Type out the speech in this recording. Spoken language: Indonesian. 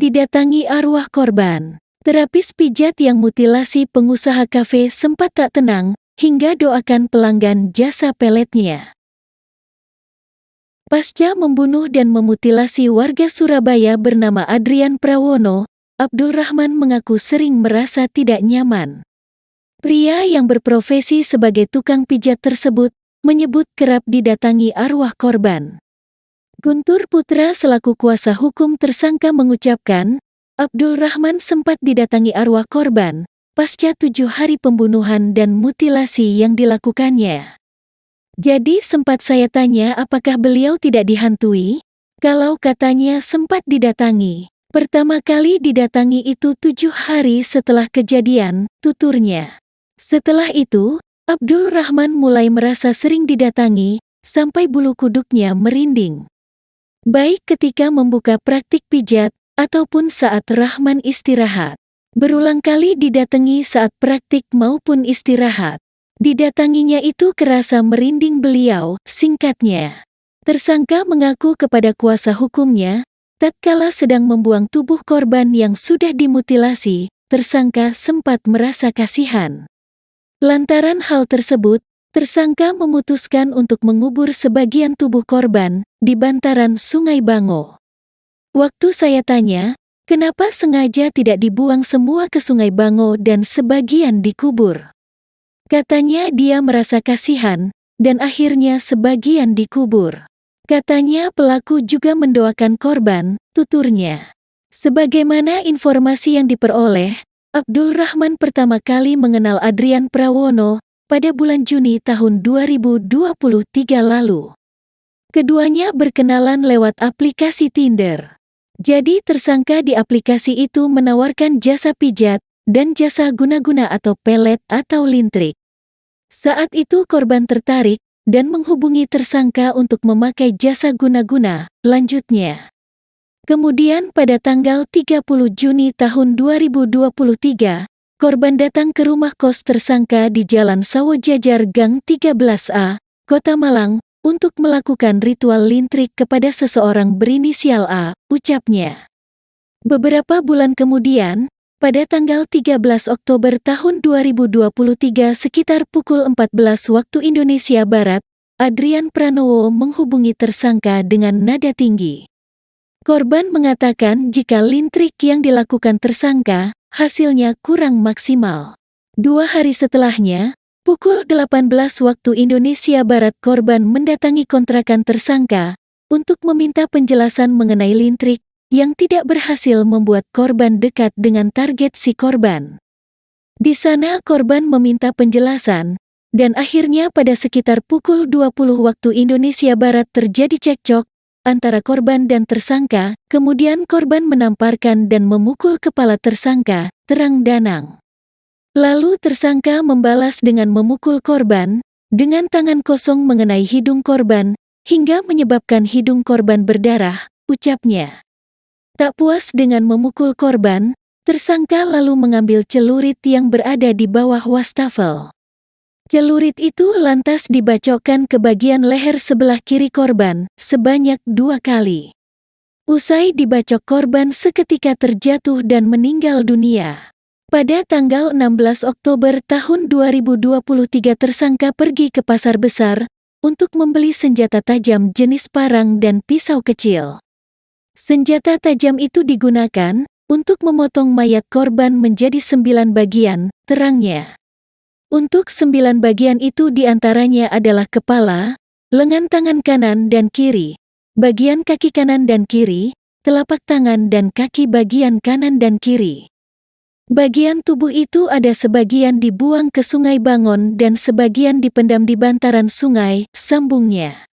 Didatangi arwah korban. Terapis pijat yang mutilasi pengusaha kafe sempat tak tenang, hingga doakan pelanggan jasa peletnya. Pasca membunuh dan memutilasi warga Surabaya bernama Adrian Prawono, Abdul Rahman mengaku sering merasa tidak nyaman. Pria yang berprofesi sebagai tukang pijat tersebut menyebut kerap didatangi arwah korban. Guntur Putra selaku kuasa hukum tersangka mengucapkan, Abdul Rahman sempat didatangi arwah korban pasca 7 hari pembunuhan dan mutilasi yang dilakukannya. Jadi sempat saya tanya apakah beliau tidak dihantui? Kalau katanya sempat didatangi. Pertama kali didatangi itu 7 hari setelah kejadian, tuturnya. Setelah itu, Abdul Rahman mulai merasa sering didatangi, sampai bulu kuduknya merinding. Baik ketika membuka praktik pijat, ataupun saat Rahman istirahat. Berulang kali didatangi saat praktik maupun istirahat. Didatanginya itu kerasa merinding beliau, singkatnya. Tersangka mengaku kepada kuasa hukumnya, tatkala sedang membuang tubuh korban yang sudah dimutilasi, tersangka sempat merasa kasihan. Lantaran hal tersebut, tersangka memutuskan untuk mengubur sebagian tubuh korban di bantaran Sungai Bango. Waktu saya tanya, kenapa sengaja tidak dibuang semua ke Sungai Bango dan sebagian dikubur? Katanya dia merasa kasihan, dan akhirnya sebagian dikubur. Katanya pelaku juga mendoakan korban, tuturnya. Sebagaimana informasi yang diperoleh, Abdul Rahman pertama kali mengenal Adrian Prawono pada bulan Juni tahun 2023 lalu. Keduanya berkenalan lewat aplikasi Tinder. Jadi tersangka di aplikasi itu menawarkan jasa pijat dan jasa guna-guna atau pelet atau lintrik. Saat itu korban tertarik dan menghubungi tersangka untuk memakai jasa guna-guna, lanjutnya. Kemudian pada tanggal 30 Juni tahun 2023, korban datang ke rumah kos tersangka di Jalan Sawojajar Gang 13A, Kota Malang, untuk melakukan ritual lintrik kepada seseorang berinisial A, ucapnya. Beberapa bulan kemudian, pada tanggal 13 Oktober tahun 2023 sekitar pukul 14 waktu Indonesia Barat, Adrian Pranowo menghubungi tersangka dengan nada tinggi. Korban mengatakan jika lintrik yang dilakukan tersangka, hasilnya kurang maksimal. 2 hari setelahnya, pukul 18 waktu Indonesia Barat korban mendatangi kontrakan tersangka untuk meminta penjelasan mengenai lintrik yang tidak berhasil membuat korban dekat dengan target si korban. Di sana korban meminta penjelasan, dan akhirnya pada sekitar pukul 20 waktu Indonesia Barat terjadi cekcok antara korban dan tersangka, kemudian korban menamparkan dan memukul kepala tersangka, terang-danang. Lalu tersangka membalas dengan memukul korban, dengan tangan kosong mengenai hidung korban, hingga menyebabkan hidung korban berdarah, ucapnya. Tak puas dengan memukul korban, tersangka lalu mengambil celurit yang berada di bawah wastafel. Celurit itu lantas dibacokkan ke bagian leher sebelah kiri korban, sebanyak 2 kali. Usai dibacok korban seketika terjatuh dan meninggal dunia. Pada tanggal 16 Oktober tahun 2023 tersangka pergi ke pasar besar, untuk membeli senjata tajam jenis parang dan pisau kecil. Senjata tajam itu digunakan untuk memotong mayat korban menjadi 9 bagian, terangnya. Untuk 9 bagian itu diantaranya adalah kepala, lengan tangan kanan dan kiri, bagian kaki kanan dan kiri, telapak tangan dan kaki bagian kanan dan kiri. Bagian tubuh itu ada sebagian dibuang ke Sungai Bangon dan sebagian dipendam di bantaran sungai, sambungnya.